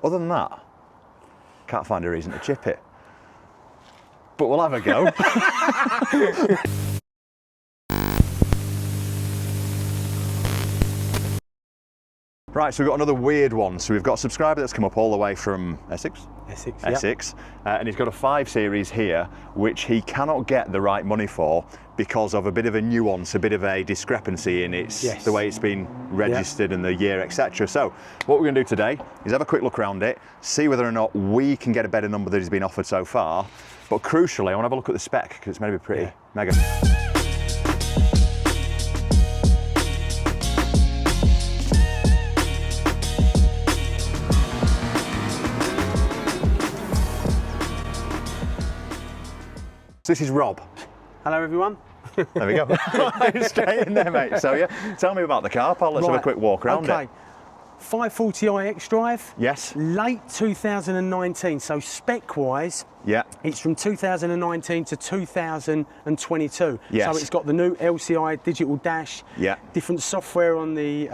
Other than that, can't find a reason to chip it. But we'll have a go. Right, so we've got another weird one. So we've got a subscriber that's come up all the way from Essex? Essex. And he's got a 5 Series here, which he cannot get the right money for because of a bit of a nuance, a bit of a discrepancy in its the way it's been registered and the year, etc. So what we're going to do today is have a quick look around it, see whether or not we can get a better number that has been offered so far. But crucially, I want to have a look at the spec because it's going to be pretty mega. This is Rob. Hello everyone. There we go. Straight in there, mate. So yeah, tell me about the car, pal. Let's have a quick walk around it. 540i X-Drive. Yes. Late 2019. So spec-wise, it's from 2019 to 2022. Yes. So it's got the new LCI digital dash. Yeah. Different software on the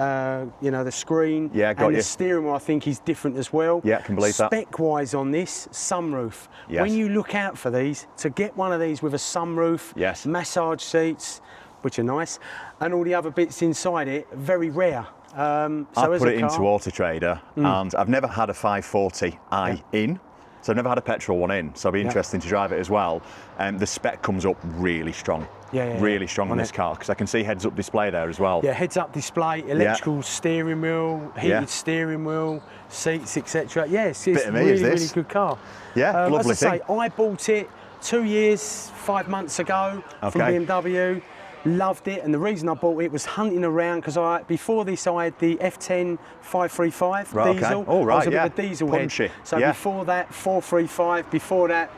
the screen. Yeah, got and the steering wheel I think is different as well. Yeah, can believe that. Spec-wise on this, sunroof. Yes. When you look out for these, to get one of these with a sunroof, massage seats, which are nice, and all the other bits inside it, very rare. I put it into Auto Trader and I've never had a 540i in, so I've never had a petrol one in, so it'll be interesting to drive it as well. The spec comes up really strong, really strong on this car, because I can see heads-up display there as well. Yeah, heads-up display, electrical steering wheel, heated steering wheel, seats, etc. Yes, it's a really good car. Yeah, lovely as I say, I bought it 2 years, 5 months ago from BMW. Loved it, and the reason I bought it was hunting around because before this I had the F10 535 diesel. Oh, right, I was a bit of a diesel head. So before that 435, before that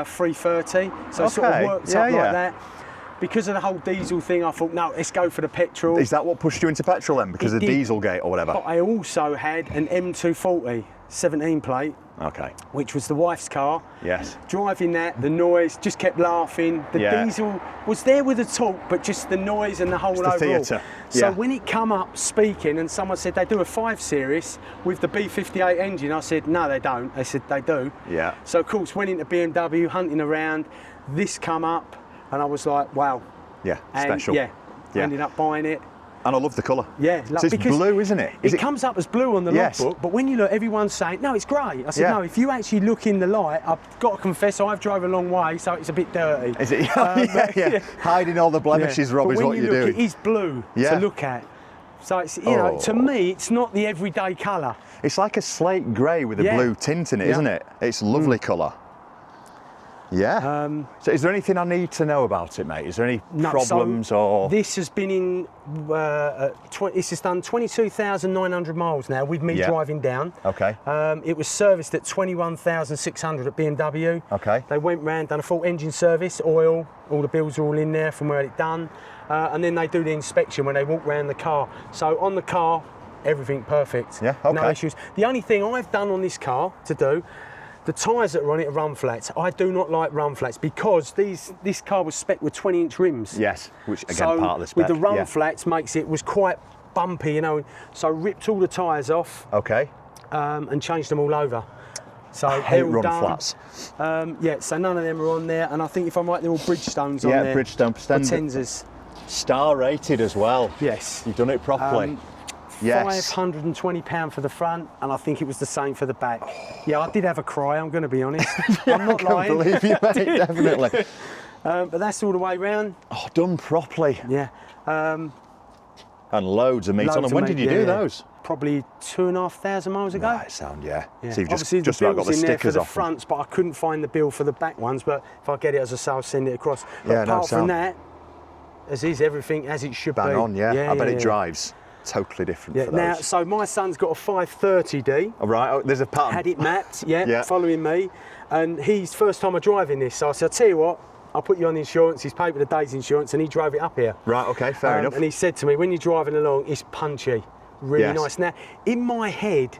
330. So it sort of worked up like that. Because of the whole diesel thing, I thought, no, let's go for the petrol. Is that what pushed you into petrol then? Because of Dieselgate or whatever? But I also had an M240 17 plate. Okay. Which was the wife's car. Yes. Driving that, the noise, just kept laughing. The diesel was there with the talk, but just the noise and the whole overall. Theatre. So when it come up speaking and someone said they do a 5 Series with the B58 engine, I said, no, they don't. They said, they do. Yeah. So of course, went into BMW, hunting around, this come up, and I was like, wow. Yeah, and special. Ended up buying it. And I love the colour. Yeah, so it's blue, isn't it? It comes up as blue on the logbook, but when you look, everyone's saying, no, it's grey. I said, no, if you actually look in the light, I've got to confess, I've drove a long way, so it's a bit dirty. Is it? Hiding all the blemishes, Rob, is what you're doing. It is blue to look at. So it's, you know, to me, it's not the everyday colour. It's like a slate grey with a blue tint in it, isn't it? It's a lovely colour. Yeah. So is there anything I need to know about it, mate? Is there any problems or? This has been in, this has done 22,900 miles now with me driving down. Okay. It was serviced at 21,600 at BMW. Okay. They went round, done a full engine service, oil, all the bills are all in there from where it's done. And then they do the inspection when they walk around the car. So on the car, everything perfect. Yeah, okay. No issues. The only thing I've done on this car to do, the tyres that are on it are run flats. I do not like run flats because this car was spec'd with 20-inch rims. Yes, which again part of the spec. With the run flats was quite bumpy, you know. So I ripped all the tyres off. Okay. And changed them all over. So I hate run flats. Yeah, so none of them are on there, and I think if I'm right, they're all Bridgestones on there. Yeah, Bridgestone. Pretenzers. Star rated as well. Yes. You've done it properly. Yes. £520 for the front, and I think it was the same for the back. Yeah, I did have a cry, I'm going to be honest. I'm not lying. I can't believe you, mate, definitely. But that's all the way round. Oh, done properly. Yeah. And loads of meat on them. When did you do those? Probably 2,500 miles ago. Right, sound, yeah. So you've obviously just about got the stickers for the off fronts, but I couldn't find the bill for the back ones. But if I get it as a sale, I'll send it across. But apart from that, as is everything as it should be. Bang on, yeah. I bet it drives totally different for those. Now, so my son's got a 530D. All right, there's a pattern. Had it mapped, following me. And he's first time I driving this. So I said, I'll tell you what, I'll put you on the insurance. He's paid with a day's insurance, and he drove it up here. Right, okay, fair enough. And he said to me, when you're driving along, it's punchy. Really nice. Now, in my head,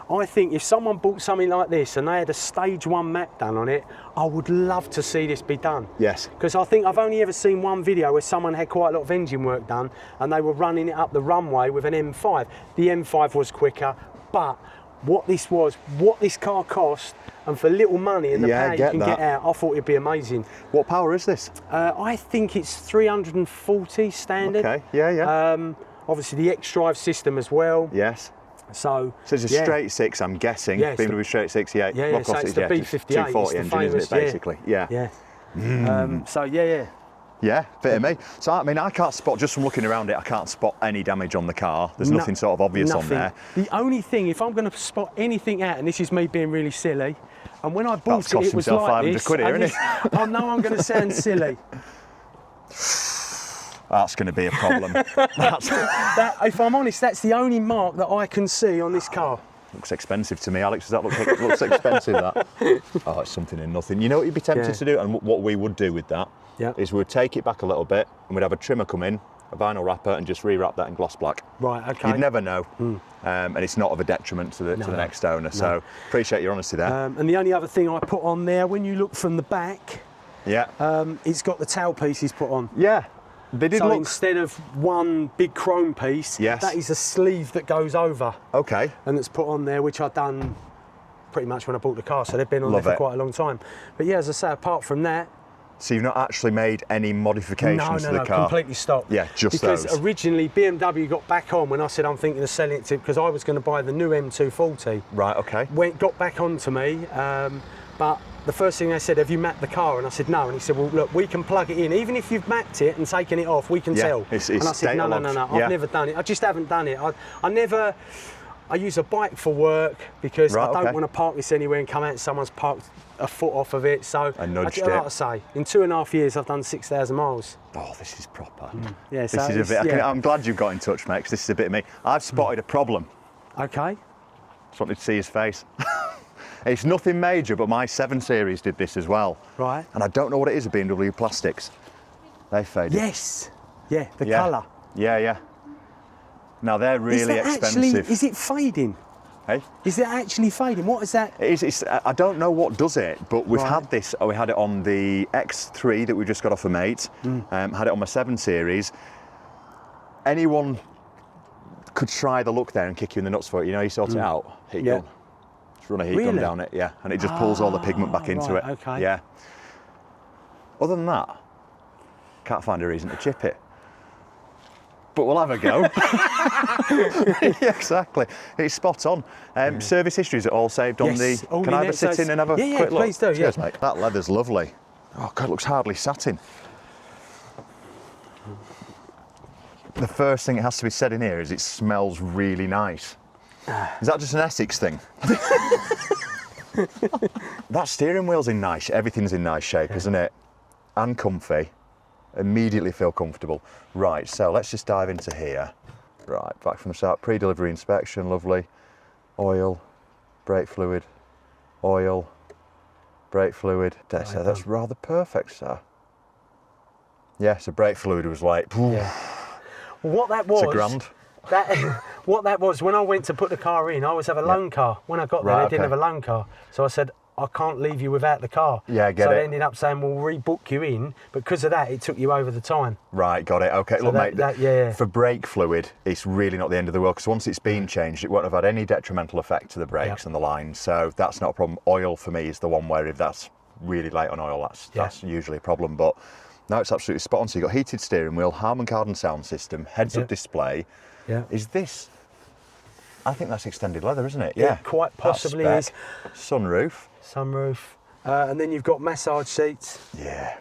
I think if someone bought something like this and they had a stage 1 map done on it, I would love to see this be done. Yes. Because I think I've only ever seen one video where someone had quite a lot of engine work done and they were running it up the runway with an M5. The M5 was quicker, but what this was, what this car cost, and for little money and the power you can get out, I thought it'd be amazing. What power is this? I think it's 340 standard. Okay, yeah. Obviously the X-Drive system as well. Yes. So it's a straight six, I'm guessing. Yeah, BMW straight six, yeah. Yeah, well, of course so it's the B58. 240 engine, isn't it, basically? Yeah. So yeah. Yeah, bit of me. So I mean, I can't spot, just from looking around it, I can't spot any damage on the car. There's nothing sort of obvious on there. The only thing, if I'm going to spot anything out, and this is me being really silly, and when I bought it, it was like this. £500 here, isn't it? I know I'm going to sound silly. That's going to be a problem. If I'm honest, that's the only mark that I can see on this car. Looks expensive to me, Alex. Does that looks expensive, that? Oh, it's something in nothing. You know what you'd be tempted to do, and what we would do with that is we would take it back a little bit, and we'd have a trimmer come in, a vinyl wrapper, and just rewrap that in gloss black. Right, okay. You'd never know, and it's not of a detriment to the next owner. So appreciate your honesty there. And the only other thing I put on there, when you look from the back, it's got the tail pieces put on. Yeah. They did look... instead of one big chrome piece, that is a sleeve that goes over. Okay. And it's put on there, which I've done pretty much when I bought the car, so they've been on there for quite a long time. But yeah, as I say, apart from that... So you've not actually made any modifications to the car? No, completely stopped. Yeah, just because those. Originally BMW got back on when I said I'm thinking of selling it to, because I was going to buy the new M240. Right, okay. Got back onto me, but the first thing they said, have you mapped the car? And I said, no. And he said, well, look, we can plug it in. Even if you've mapped it and taken it off, we can tell. It's and I said, no, I've never done it. I just haven't done it. I use a bike for work because I don't want to park this anywhere and come out and someone's parked a foot off of it. So I like I say, in 2.5 years, I've done 6,000 miles. Oh, this is proper. Yeah, this is a bit, I'm glad you've got in touch, mate, because this is a bit of me. I've spotted a problem. Okay. Just wanted to see his face. It's nothing major, but my 7 Series did this as well. Right. And I don't know what it is with BMW plastics. They faded. Yes. Yeah, the colour. Yeah. Now they're really expensive. Is it fading? Hey? Is it actually fading? What is that? I don't know what does it, but we've had this. We had it on the X3 that we just got off a mate. Had it on my 7 Series. Anyone could try the look there and kick you in the nuts for it. You know, you sort it out. Heat gun. Just run a heat gun down it, and it just pulls all the pigment back into it. Okay. Yeah. Other than that, can't find a reason to chip it. But we'll have a go. Yeah, exactly. It's spot on. Service history, is it all saved on the... Can I have a sit in and have a quick look? Please do. Cheers, mate. That leather's lovely. Oh, God, it looks hardly satin. The first thing that has to be said in here is it smells really nice. Is that just an Essex thing? That steering wheel's in nice, everything's in nice shape, isn't it? And comfy. Immediately feel comfortable. Right, so let's just dive into here. Right, back from the start, pre-delivery inspection, lovely. Oil, brake fluid, oil, brake fluid. So that's rather perfect, sir. Yeah, so brake fluid was like, what that was, it's a grand. What that was, when I went to put the car in, I always have a loan car. When I got there, they didn't have a loan car. So I said, I can't leave you without the car. Yeah, I get it. So they ended up saying, we'll rebook you in, but because of that, it took you over the time. Right, got it. Okay, so look, mate, for brake fluid, it's really not the end of the world, because once it's been changed, it won't have had any detrimental effect to the brakes and the lines, so that's not a problem. Oil, for me, is the one where if that's really light on oil, that's usually a problem, but no, it's absolutely spot on. So you've got heated steering wheel, Harman Kardon sound system, heads-up display. Yeah. Is this... I think that's extended leather, isn't it? Yeah, quite possibly is. Sunroof. And then you've got massage seats. Yeah.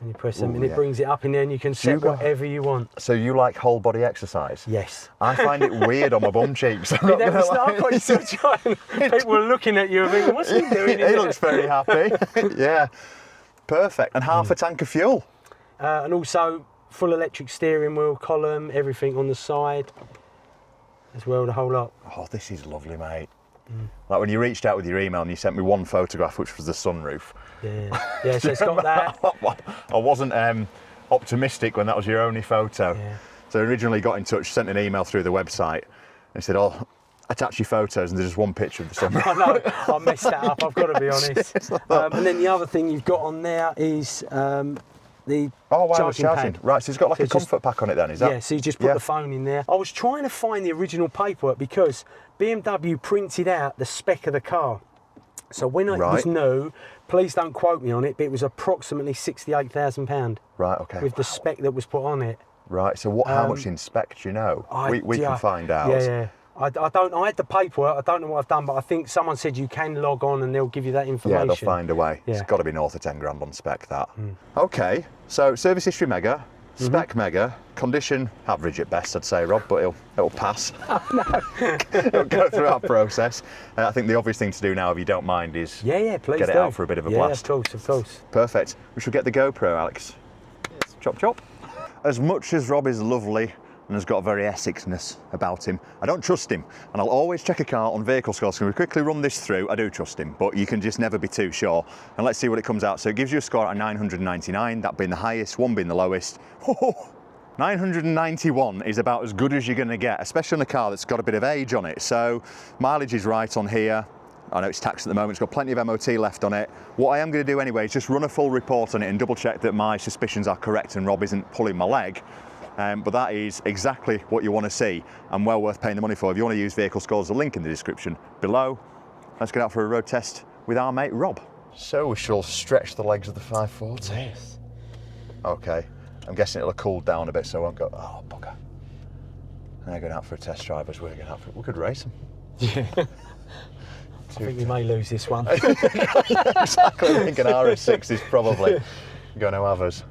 And you press them and it brings it up in there and you can set whatever you want. So you like whole body exercise? Yes. I find it weird on my bum cheeks. People were looking at you and thinking, what's he doing? He looks very happy. Yeah. Perfect. And half a tank of fuel. And also full electric steering wheel, column, everything on the side. As well, the whole lot. Oh, this is lovely, mate. Like when you reached out with your email and you sent me one photograph, which was the sunroof. Yeah, so it's got that. I wasn't optimistic when that was your only photo. Yeah. So I originally got in touch, sent an email through the website, and said, oh, attach your photos, and there's just one picture of the sunroof. I know, I messed that up, I've got to be honest. And then the other thing you've got on there is the wireless charging pad. Right, so it's got like a comfort pack on it then, is that? Yeah, so you just put the phone in there. I was trying to find the original paperwork because BMW printed out the spec of the car. So when it was new, please don't quote me on it, but it was approximately £68,000. Right, okay. With the spec that was put on it. Right, so how much in spec do you know? We can find out. Yeah. I had the paperwork, I don't know what I've done, but I think someone said you can log on and they'll give you that information. Yeah, they'll find a way. Yeah. It's got to be north of 10 grand on spec, that. Okay, so service history mega, spec mega, condition average at best, I'd say, Rob, but it'll pass. Oh, no. It'll go through our process. I think the obvious thing to do now, if you don't mind, is please get it out for a bit of a blast. Yeah, of course. Perfect. We should get the GoPro, Alex. Yes. Chop, chop. As much as Rob is lovely and has got a very Essexness about him, I don't trust him, and I'll always check a car on vehicle scores. So we quickly run this through. I do trust him, but you can just never be too sure. And let's see what it comes out. So it gives you a score at 999, that being the highest, 1 being the lowest. 991 is about as good as you're going to get, especially on a car that's got a bit of age on it. So mileage is right on here. I know it's taxed at the moment, it's got plenty of MOT left on it. What I am going to do anyway is just run a full report on it and double check that my suspicions are correct and Rob isn't pulling my leg. But that is exactly what you want to see and well worth paying the money for. If you want to use vehicle scores, there's a link in the description below. Let's get out for a road test with our mate Rob. So we shall stretch the legs of the 540. Yes. Okay, I'm guessing it'll have cooled down a bit so I won't go, oh bugger. And they're going out for a test drive as we're going out for it. We could race them. Yeah. I think we may lose this one. Exactly, I think an RS6 is probably going to have us.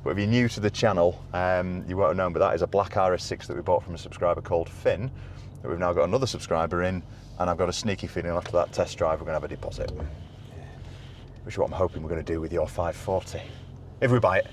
But if you're new to the channel, you won't have known, but that is a black RS6 that we bought from a subscriber called Finn, that we've now got another subscriber in, and I've got a sneaky feeling after that test drive we're going to have a deposit. Which is what I'm hoping we're going to do with your 540. If we buy it.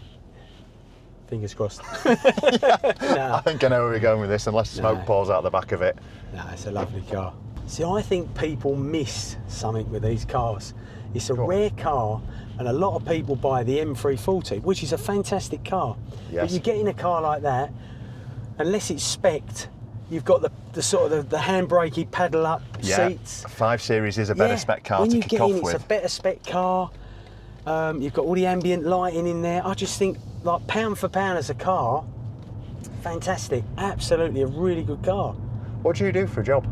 Fingers crossed. I think I know where we're going with this, unless smoke pours out the back of it. No, it's a lovely car. See, I think people miss something with these cars. It's a rare car, and a lot of people buy the M340, which is a fantastic car. Yes. But you get in a car like that, unless it's spec'd, you've got the sort of the handbrakey paddle up seats. 5 Series is a better spec car when to you kick get off in, with. It's a better spec car. You've got all the ambient lighting in there. I just think, like, pound for pound as a car, fantastic. Absolutely a really good car. What do you do for a job?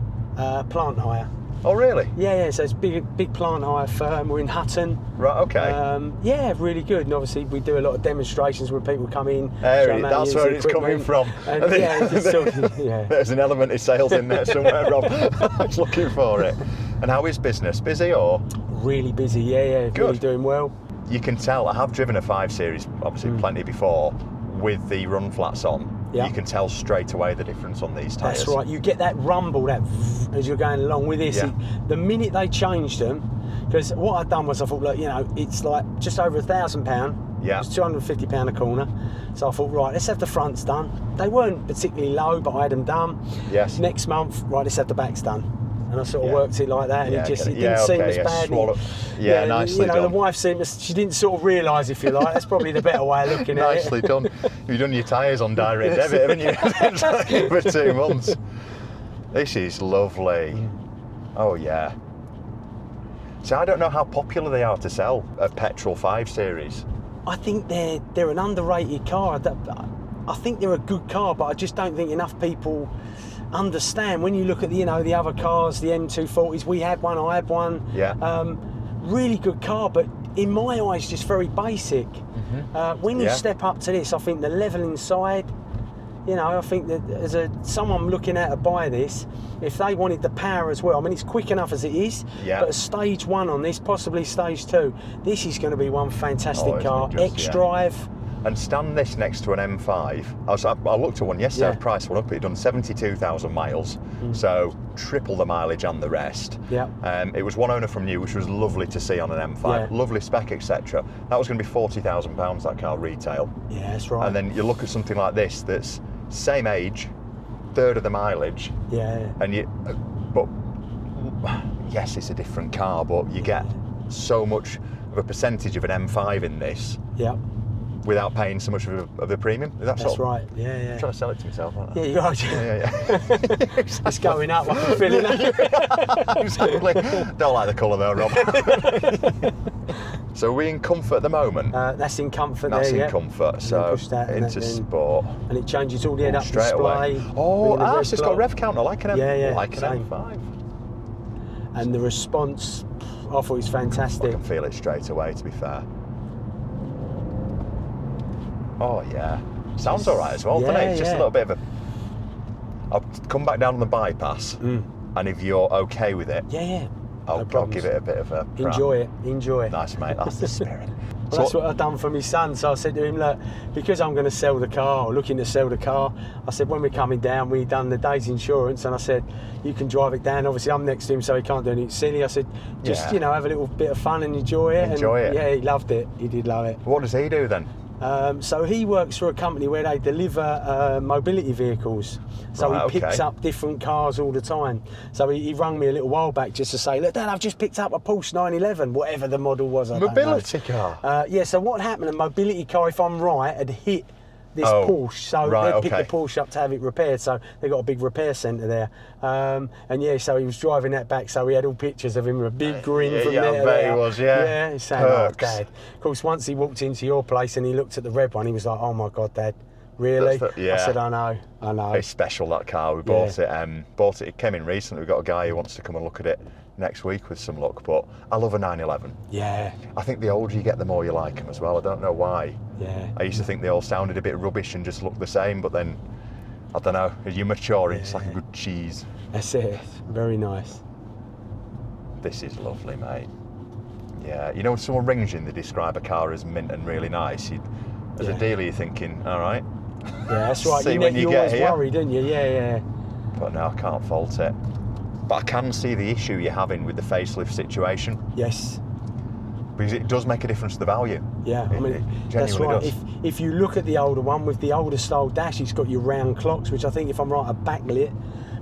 Plant hire. Oh really? Yeah, so it's a big plant hire firm. We're in Hutton. Right, okay. Yeah, really good. And obviously we do a lot of demonstrations where people come in. That's where it's coming from. And There's an element of sales in there somewhere, Rob. I was looking for it. And how is business? Busy or? Really busy, yeah. Good. Really doing well. You can tell, I have driven a 5 Series, obviously plenty before, with the run flats on. You can tell straight away the difference on these tyres. That's right, you get that rumble, that as you're going along with this. The minute they changed them, because what I'd done was I thought, look, it's like just over £1,000. Yeah. It's £250 a corner. So I thought, right, let's have the fronts done. They weren't particularly low, but I had them done. Yes. Next month, right, let's have the backs done. And I sort of worked it like that, and it didn't seem as bad. Nicely done. The wife she didn't sort of realise, if you like. That's probably the better way of looking at it. Nicely done. You've done your tyres on direct debit, haven't you? For 2 months. This is lovely. Oh yeah. So I don't know how popular they are to sell a petrol 5 Series. I think they're an underrated car. I think they're a good car, but I just don't think enough people understand. When you look at the other cars, the M240s, we had one, I had one. Yeah. Really good car, but in my eyes, just very basic. When you step up to this, I think the level inside, I think that as someone looking at to buy this, if they wanted the power as well, I mean, it's quick enough as it is, but a stage 1 on this, possibly stage 2, this is going to be one fantastic car. X-Drive. And stand this next to an M5. I looked at one yesterday, I priced one up, it'd done 72,000 miles, so triple the mileage and the rest. It was one owner from new, which was lovely to see on an M5, lovely spec, etc. That was going to be £40,000, that car retail. Yeah, that's right. And then you look at something like this, that's same age, third of the mileage. But yes, it's a different car, but you get so much of a percentage of an M5 in this. without paying so much of a premium. That's right. Yeah. I'm trying to sell it to myself, aren't I? Yeah, you are. Yeah. It's going up. I can feel it. Exactly. Don't like the colour though, Rob. So are we in comfort at the moment? That's in comfort. That's there, in comfort. So push that into sport. And it changes all the head-up straight display. away. Oh, so it's got a rev counter like an M. Yeah, like an same. M5. And the response, I thought it was I fantastic. can feel it straight away, to be fair. Oh yeah, sounds all right as well, doesn't it? It's just a little bit of a. I'll come back down on the bypass, and if you're okay with it, I'll give it a bit of a. Enjoy it. Nice, mate. That's the spirit. Well, that's what I've done for my son. So I said to him, look, because I'm going to sell the car, or looking to sell the car, I said, when we're coming down, we've done the day's insurance, and I said, you can drive it down. Obviously, I'm next to him, so he can't do anything silly. I said, just, have a little bit of fun and enjoy it. Enjoy it. Yeah, he loved it. He did love it. What does he do then? So he works for a company where they deliver mobility vehicles. So he picks up different cars all the time. So he rang me a little while back just to say, look, Dad, I've just picked up a Porsche 911, whatever the model was. Mobility car? Yeah, so what happened, a mobility car, if I'm right, had hit this Porsche. So they picked the Porsche up to have it repaired. So they got a big repair centre there. And yeah, so he was driving that back. So we had all pictures of him with a big grin from there. I bet he was, Yeah, he's saying, oh, Dad. Of course, once he walked into your place and he looked at the red one, he was like, oh my God, Dad. Really? I said, I know. It's special, that car. We bought it. It came in recently. We've got a guy who wants to come and look at it next week with some luck. But I love a 911. Yeah. I think the older you get, the more you like them as well. I don't know why. Yeah. I used to think they all sounded a bit rubbish and just looked the same. But then, I don't know. As you mature, it's like a good cheese. That's it. Very nice. This is lovely, mate. Yeah. You know, when someone rings you and they describe a car as mint and really nice, as a dealer, you're thinking, all right. Yeah, that's right. You always worry, didn't you? Yeah. But no, I can't fault it. But I can see the issue you're having with the facelift situation. Yes. Because it does make a difference to the value. Yeah, I mean, that's right. If you look at the older one with the older style dash, it's got your round clocks, which I think, if I'm right, are backlit.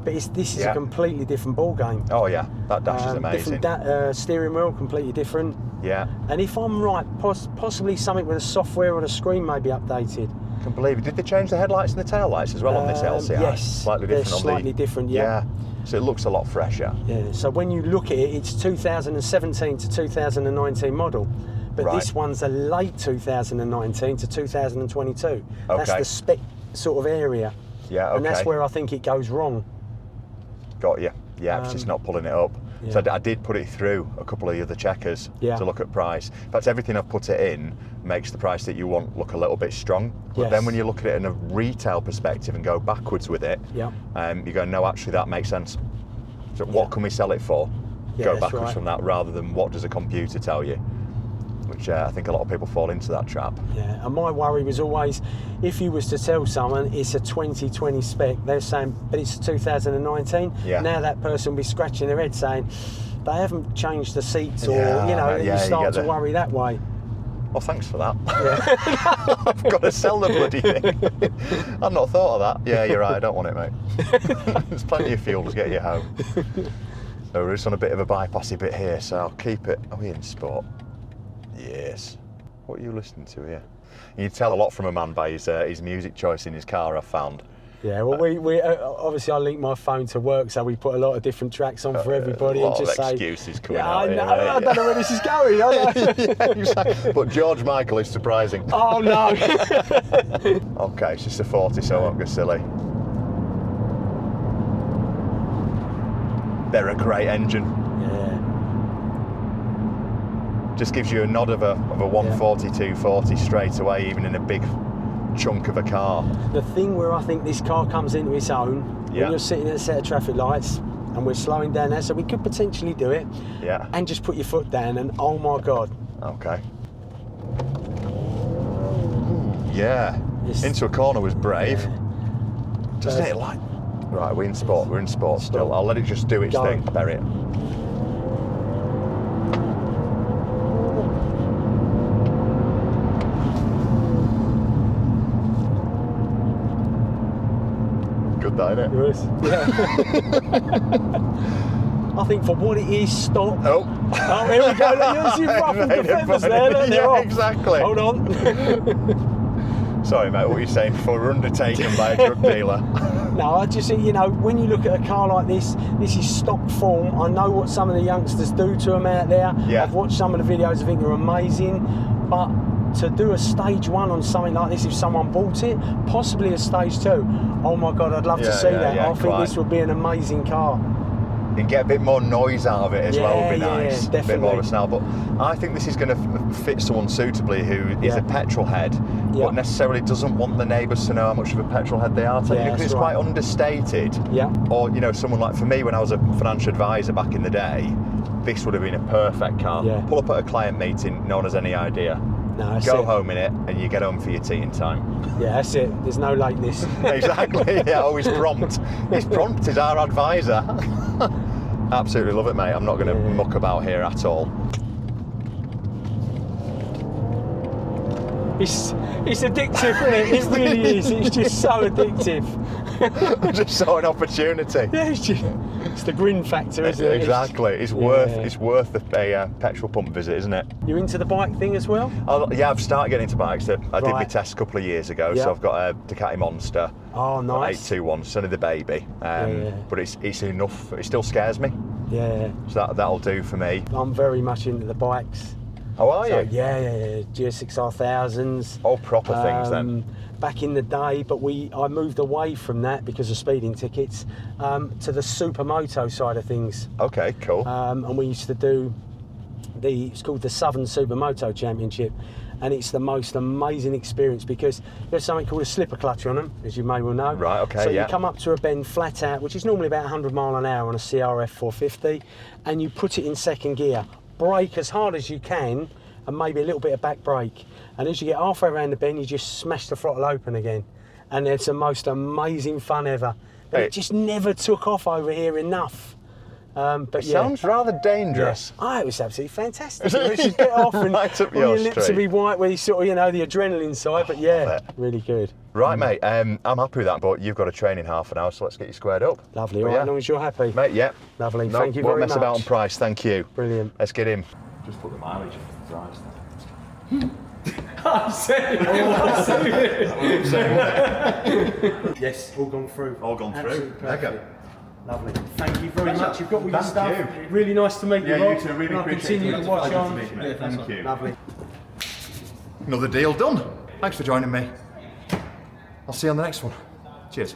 But this is a completely different ball game. Oh yeah, that dash is amazing. Different steering wheel, completely different. Yeah. And if I'm right, possibly something with the software or the screen may be updated. I can believe it. Did they change the headlights and the tail lights as well on this LCI? Yes, slightly different. Slightly different. Yeah. So it looks a lot fresher. Yeah. So when you look at it, it's 2017 to 2019 model. But this one's a late 2019 to 2022. Okay. That's the spec sort of area. Yeah, okay. And that's where I think it goes wrong. Got you. Yeah, it's just not pulling it up. Yeah. So I did put it through a couple of the other checkers to look at price. In fact, everything I've put it in makes the price that you want look a little bit strong. But then when you look at it in a retail perspective and go backwards with it, you go, no, actually that makes sense. So what can we sell it for? Go backwards from that rather than what does a computer tell you? Which I think a lot of people fall into that trap. Yeah, and my worry was always, if you was to tell someone it's a 2020 spec, they're saying, but it's 2019. Now that person will be scratching their head saying, they haven't changed the seats, or you start to worry that way. Well, thanks for that. I've got to sell the bloody thing. I've not thought of that. Yeah, you're right. I don't want it, mate. There's plenty of fuel to get you home. So we're just on a bit of a bypassy bit here, so I'll keep it. Are we in sport? Yes. What are you listening to here? You can tell a lot from a man by his music choice in his car, I've found. Yeah, well, we obviously I link my phone to work, so we put a lot of different tracks on for everybody. A lot and just of excuses coming I out here. I don't know where this is going. Exactly. But George Michael is surprising. Oh no. Okay, it's just a 40, so I won't go silly. They're a great engine. Yeah. Just gives you a nod of a 140, 240 straight away, even in a big chunk of a car. The thing where I think this car comes into its own, when you're sitting at a set of traffic lights and we're slowing down there, so we could potentially do it, and just put your foot down and oh my God. Okay. Yeah. Into a corner was brave. Doesn't it like... Right, we're in sport still. I'll let it just do its thing, bury it. Good, that, innit? Yeah. I think for what it is, stop. Oh, here we go. You've ruffled the feathers there. They're off. Exactly. Hold on. Sorry, mate, what were you saying before we're undertaken by a drug dealer? No, I just think, you know, when you look at a car like this is stock form. I know what some of the youngsters do to them out there. Yeah. I've watched some of the videos, I think they're amazing. But to do a stage 1 on something like this, if someone bought it, possibly a stage 2, oh my God, I'd love to see that. I think this would be an amazing car. And get a bit more noise out of it as well would be nice. Definitely. A bit more of a snarl. But I think this is going to fit someone suitably who is a petrol head, but necessarily doesn't want the neighbours to know how much of a petrol head they are. Because it's quite understated. Yeah. Or, you know, someone like, for me, when I was a financial advisor back in the day, this would have been a perfect car. Yeah. Pull up at a client meeting, no one has any idea. No, Go home in it, and you get home for your tea in time. Yeah, that's it. There's no lateness. Exactly. Yeah, always prompt. He's prompt is our advisor. Absolutely love it, mate. I'm not going to muck about here at all. It's addictive, isn't it? It really is. It's just so addictive. I just saw an opportunity. Yeah, it's the grin factor, isn't it? Exactly. It's worth a petrol pump visit, isn't it? You into the bike thing as well? Yeah, I've started getting into bikes. I did my test a couple of years ago, so I've got a Ducati Monster. Oh, nice. 821. It's only the baby, but it's enough. It still scares me. Yeah. So that'll do for me. I'm very much into the bikes. Oh, are you? Yeah. GS6R1000s. Oh, proper things then. Back in the day, but I moved away from that because of speeding tickets to the supermoto side of things. Okay, cool. And we used to do it's called the Southern Supermoto Championship, and it's the most amazing experience because there's something called a slipper clutch on them, as you may well know. Right, okay, So you come up to a bend flat out, which is normally about 100 mile an hour on a CRF 450, and you put it in second gear. Brake as hard as you can, and maybe a little bit of back brake. And as you get halfway around the bend, you just smash the throttle open again. And it's the most amazing fun ever. But it just never took off over here enough. But it sounds rather dangerous. Oh, it was absolutely fantastic. You just get off and right up your your lips street. will be white where you sort of, you know, the adrenaline side. But really good. Right, mate, I'm happy with that, but you've got to train in half an hour, so let's get you squared up. Lovely, all right, as long as you're happy. Mate, yeah. Lovely, No, thank you very much. Won't mess about on price, thank you. Brilliant. Let's get him. Just put the mileage in the price. I'm saying Yes, all gone through. All gone through. Okay. Lovely. Thank you very much. You've got all your stuff. Really nice to meet you. Yeah, you too. Really appreciate it. Continue to watch on. Yeah, thank you. Lovely. Another deal done. Thanks for joining me. I'll see you on the next one. Cheers.